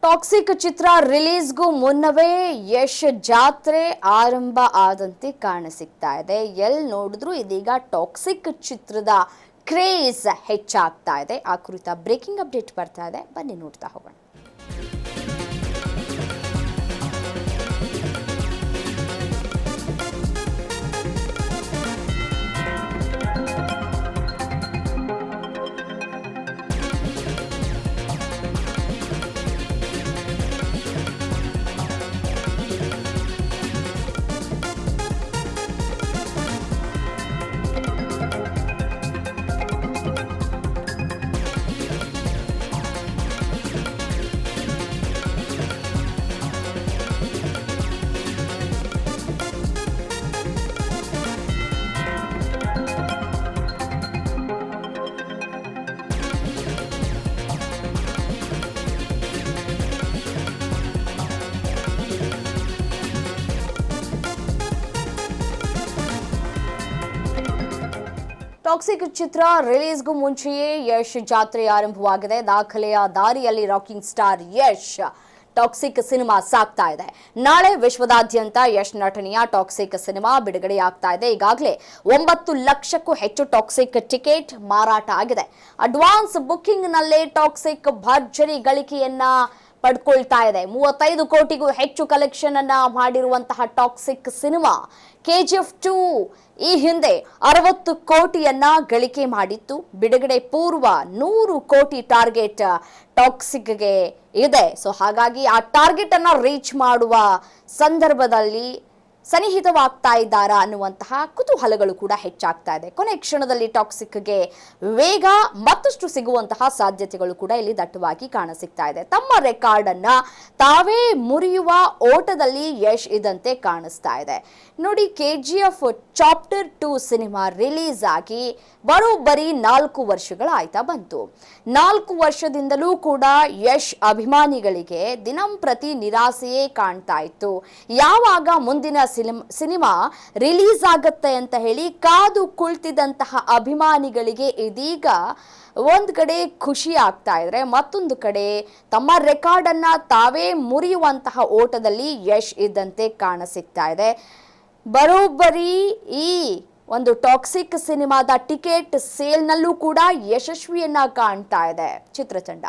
Toxic ಚಿತ್ರ ರಿಲೀಸ್ಗೂ ಮುನ್ನವೇ ಯಶ್ ಜಾತ್ರೆ ಆರಂಭ ಆದಂತೆ ಕಾಣಸಿಗ್ತಾ ಇದೆ. ಎಲ್ಲಿ ನೋಡಿದ್ರು ಇದೀಗ ಟಾಕ್ಸಿಕ್ ಚಿತ್ರದ ಕ್ರೇಜ್ ಹೆಚ್ಚಾಗ್ತಾ ಇದೆ. ಆ ಕುರಿತ ಬ್ರೇಕಿಂಗ್ ಅಪ್ಡೇಟ್ ಬರ್ತಾ ಇದೆ, ಬನ್ನಿ ನೋಡ್ತಾ ಹೋಗೋಣ. ಟಾಕ್ಸಿಕ್ ಚಿತ್ರ ರಿಲೀಸ್ಗೂ ಮುಂಚೆಯೇ ಯಶ್ ಜಾತ್ರೆ ಆರಂಭವಾಗಿದೆ. ದಾಖಲೆಯ ದಾರಿಯಲ್ಲಿ rocking star Yash toxic cinema ಸಾಗ್ತಾ ಇದೆ. ನಾಳೆ ವಿಶ್ವದಾದ್ಯಂತ ಯಶ್ ನಟನೆಯ ಟಾಕ್ಸಿಕ್ ಸಿನಿಮಾ ಬಿಡುಗಡೆಯಾಗ್ತಾ ಇದೆ. ಈಗಾಗಲೇ 9 ಲಕ್ಷಕ್ಕೂ ಹೆಚ್ಚು ಟಾಕ್ಸಿಕ್ ಟಿಕೆಟ್ ಮಾರಾಟ ಆಗಿದೆ. ಅಡ್ವಾನ್ಸ್ ಬುಕಿಂಗ್ ನಲ್ಲೇ ಟಾಕ್ಸಿಕ್ ಭರ್ಜರಿ ಗಳಿಕೆಯನ್ನ ಪಡ್ಕೊಳ್ತಾ ಇದೆ. 35 ಕೋಟಿಗೂ ಹೆಚ್ಚು ಕಲೆಕ್ಷನ್ ಅನ್ನ ಮಾಡಿರುವಂತಹ ಟಾಕ್ಸಿಕ್ ಸಿನಿಮಾ KGF 2 ಈ ಹಿಂದೆ 60 ಕೋಟಿಯನ್ನ ಗಳಿಕೆ ಮಾಡಿತ್ತು. ಬಿಡುಗಡೆ ಪೂರ್ವ 100 ಕೋಟಿ ಟಾರ್ಗೆಟ್ ಟಾಕ್ಸಿಕ್ಗೆ ಇದೆ. ಸೊ ಹಾಗಾಗಿ ಆ ಟಾರ್ಗೆಟ್ ಅನ್ನ ರೀಚ್ ಮಾಡುವ ಸಂದರ್ಭದಲ್ಲಿ ಸನ್ನಿಹಿತವಾಗ್ತಾ ಇದ್ದಾರಾ ಅನ್ನುವಂತಹ ಕುತೂಹಲಗಳು ಕೂಡ ಹೆಚ್ಚಾಗ್ತಾ ಇದೆ. ಕೊನೆ ಕ್ಷಣದಲ್ಲಿ ಟಾಕ್ಸಿಕ್ಗೆ ವೇಗ ಮತ್ತಷ್ಟು ಸಿಗುವಂತಹ ಸಾಧ್ಯತೆಗಳು ಕೂಡ ಇಲ್ಲಿ ದಟ್ಟವಾಗಿ ಕಾಣಸಿಗ್ತಾ ಇದೆ. ತಮ್ಮ ರೆಕಾರ್ಡ್ ಅನ್ನ ತಾವೇ ಮುರಿಯುವ ಓಟದಲ್ಲಿ ಯಶ್ ಇದಂತೆ ಕಾಣಿಸ್ತಾ ಇದೆ. ನೋಡಿ, KGF ಚಾಪ್ಟರ್ 2 ಸಿನಿಮಾ ರಿಲೀಸ್ ಆಗಿ ಬರೋಬ್ಬರಿ 4 ವರ್ಷಗಳಾಯ್ತಾ ಬಂತು. 4 ವರ್ಷದಿಂದಲೂ ಕೂಡ ಯಶ್ ಅಭಿಮಾನಿಗಳಿಗೆ ದಿನಂಪ್ರತಿ ನಿರಾಸೆಯೇ ಕಾಣ್ತಾ ಇತ್ತು. ಯಾವಾಗ ಮುಂದಿನ ಸಿನಿಮಾ ರಿಲೀಸ್ ಆಗತ್ತೆ ಅಂತ ಹೇಳಿ ಕಾದು ಕುಳಿತಿದ್ದಂತಹ ಅಭಿಮಾನಿಗಳಿಗೆ ಇದೀಗ ಒಂದು ಕಡೆ ಖುಷಿ ಆಗ್ತಾ ಇದ್ರೆ, ಮತ್ತೊಂದು ಕಡೆ ತಮ್ಮ ರೆಕಾರ್ಡ್ ಅನ್ನ ತಾವೇ ಮುರಿಯುವಂತಹ ಓಟದಲ್ಲಿ ಯಶ್ ಇದ್ದಂತೆ ಕಾಣಸಿಗ್ತಾ ಇದೆ. ಬರೋಬ್ಬರಿ ಈ ಒಂದು ಟಾಕ್ಸಿಕ್ ಸಿನಿಮಾದ ಟಿಕೆಟ್ ಸೇಲ್ನಲ್ಲೂ ಕೂಡ ಯಶಸ್ವಿಯನ್ನ ಕಾಣ್ತಾ ಇದೆ ಚಿತ್ರತಂಡ.